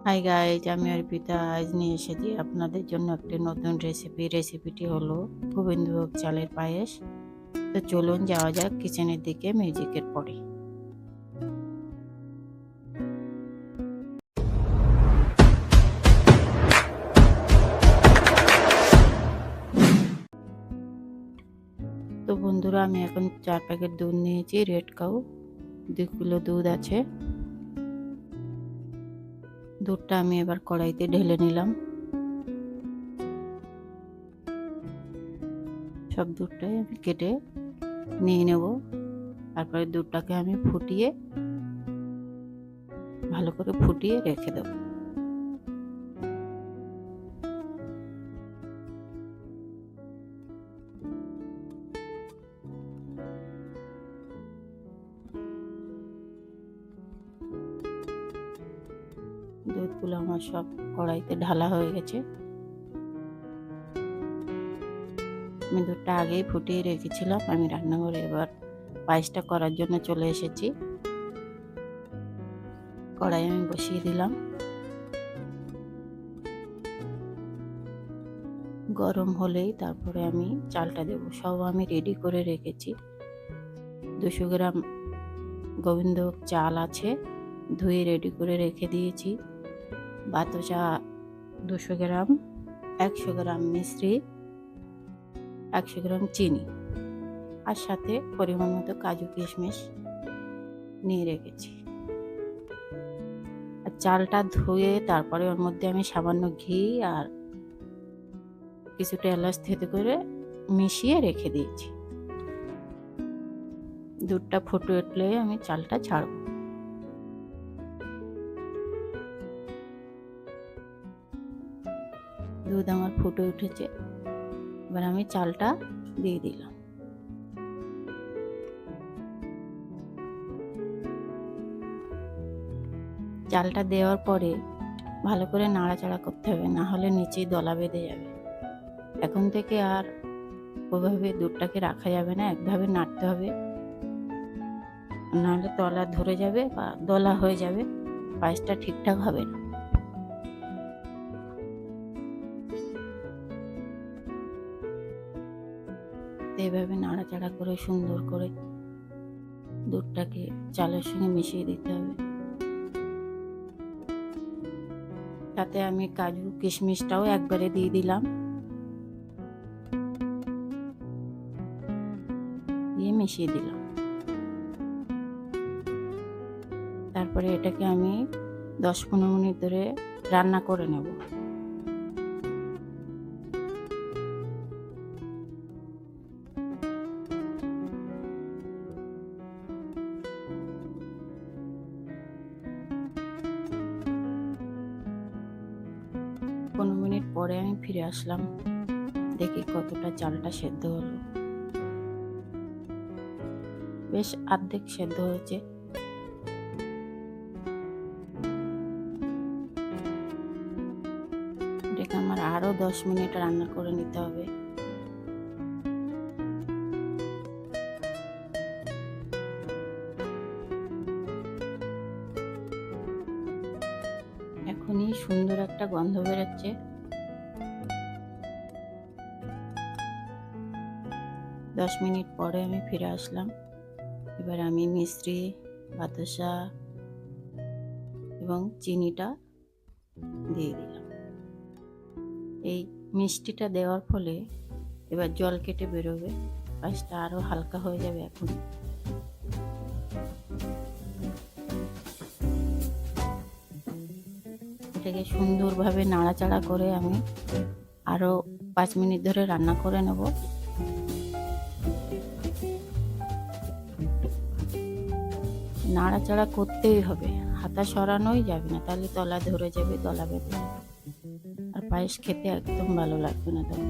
Hi guys, আমি অর্পিতা। আজ নিয়ে এসেছি আপনাদের জন্য একটি নতুন রেসিপিটি হলো গোবিন্দভোগ চালের পায়েস। তো চলুন যাওয়া যাক কিচেনের দিকে মিউজিকের পরে। তো বন্ধুরা, আমি এখন 4 প্যাকেট দুধ নিয়েছি, রেড কাউ। 2 কিলো দুধ আছে। দুধটা আমি এবার কড়াইতে ঢেলে নিলাম। সব দুধটাই আমি কেটে নিয়ে নেব। তারপরে দুধটাকে আমি ভালো করে ফুটিয়ে রেখে দেব। দুধগুলো আমার সব কড়াইতে ঢালা হয়ে গেছে। আমি দুধটা আগেই ফুটিয়ে রেখেছিলাম। আমি রান্নাঘরে এবার পায়েসটা করার জন্য চলে এসেছি। কড়াই আমি বসিয়ে দিলাম। গরম হলেই তারপরে আমি চালটা দেব। সব আমি রেডি করে রেখেছি। 200 গ্রাম গোবিন্দভোগ চাল আছে, ধুয়ে রেডি করে রেখে দিয়েছি। বাতাসা 200 গ্রাম, 100 গ্রাম মিশ্রি, 100 গ্রাম চিনি, আর সাথে পরিমাণ মতো কাজু কিশমিশ নিয়ে রেখেছি। আর চালটা ধুয়ে তারপরে ওর মধ্যে আমি সামান্য ঘি আর কিছুটা এলাচ থেতে করে মিশিয়ে রেখে দিয়েছি। দুধটা ফুটে উঠলে আমি চালটা ছাড়ব। দুধ আমার ফুটে উঠেছে, এবার আমি চালটা দিয়ে দিলাম। চালটা দেওয়ার পরে ভালো করে নাড়াচাড়া করতে হবে, না হলে নিচেই দলা বেঁধে যাবে। এখন থেকে আর ওভাবে দুধটাকে রাখা যাবে না, একভাবে নাড়তে হবে, নাহলে তলা ধরে যাবে বা দলা হয়ে যাবে, পায়েসটা ঠিকঠাক হবে না। এইভাবে নাড়াচাড়া করে সুন্দর করে দুধটাকে চালের সঙ্গে মিশিয়ে দিতে হবে। তাতে আমি কাজু কিশমিশটাও একবারে দিয়ে দিলাম, দিয়ে মিশিয়ে দিলাম। তারপরে এটাকে আমি 10-15 মিনিট ধরে রান্না করে নেব। পনেরো মিনিট পরে আমি ফিরে আসলাম, দেখি কতটা চালটা সেদ্ধ হলো। বেশ অর্ধেক সেদ্ধ হয়েছে। এটাকে আমার আরো 10 মিনিট রান্না করে নিতে হবে। এখনই সুন্দর একটা গন্ধ বেরোচ্ছে। দশ মিনিট পরে আমি ফিরে আসলাম। এবার আমি মিশ্রি, বাতাসা এবং চিনিটা দিয়ে দিলাম। এই মিষ্টিটা দেওয়ার ফলে এবার জল কেটে বেরোবে, পায়েসটা আরো হালকা হয়ে যাবে। এখন এটাকে সুন্দরভাবে নাড়াচাড়া করে আমি আরো 5 মিনিট ধরে রান্না করে নেব। নাড়াচাড়া করতেই হবে, হাতা সরানোই যাবে না, তাহলে তলা ধরে যাবে, দলা বেঁধে যাবে, আর পায়েস খেতে একদম ভালো লাগবে না। তখন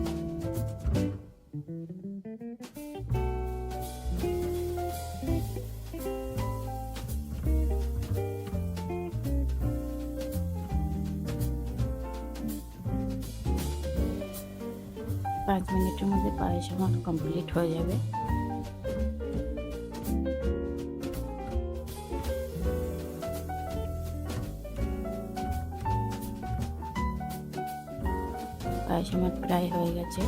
5 মিনিটের মধ্যে পায়েস আমার কমপ্লিট হয়ে যাবে। পায়েস আমার প্রায় হয়ে গেছে।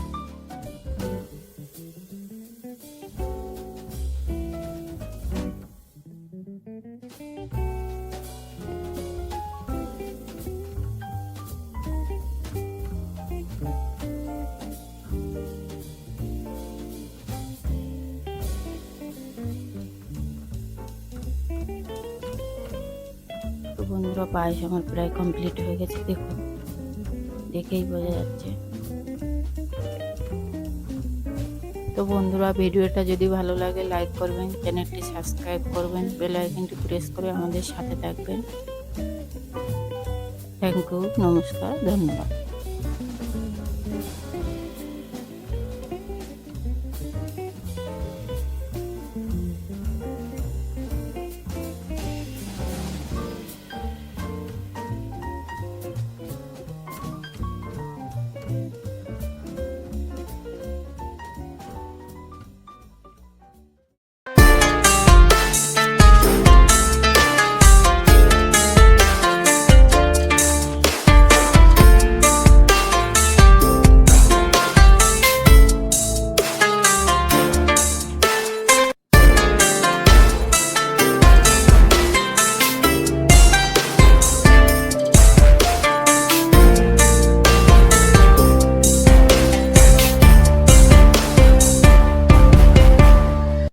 তো বন্ধুরা, পায়েস আমার প্রায় কমপ্লিট হয়ে গেছে, দেখুন, দেখেই বোঝা যাচ্ছে। তো বন্ধুরা, ভিডিওটা যদি ভালো লাগে লাইক করবেন, চ্যানেলটি সাবস্ক্রাইব করবেন, বেল আইকনটি প্রেস করে আমাদের সাথে থাকবেন। থ্যাংক ইউ, নমস্কার, ধন্যবাদ।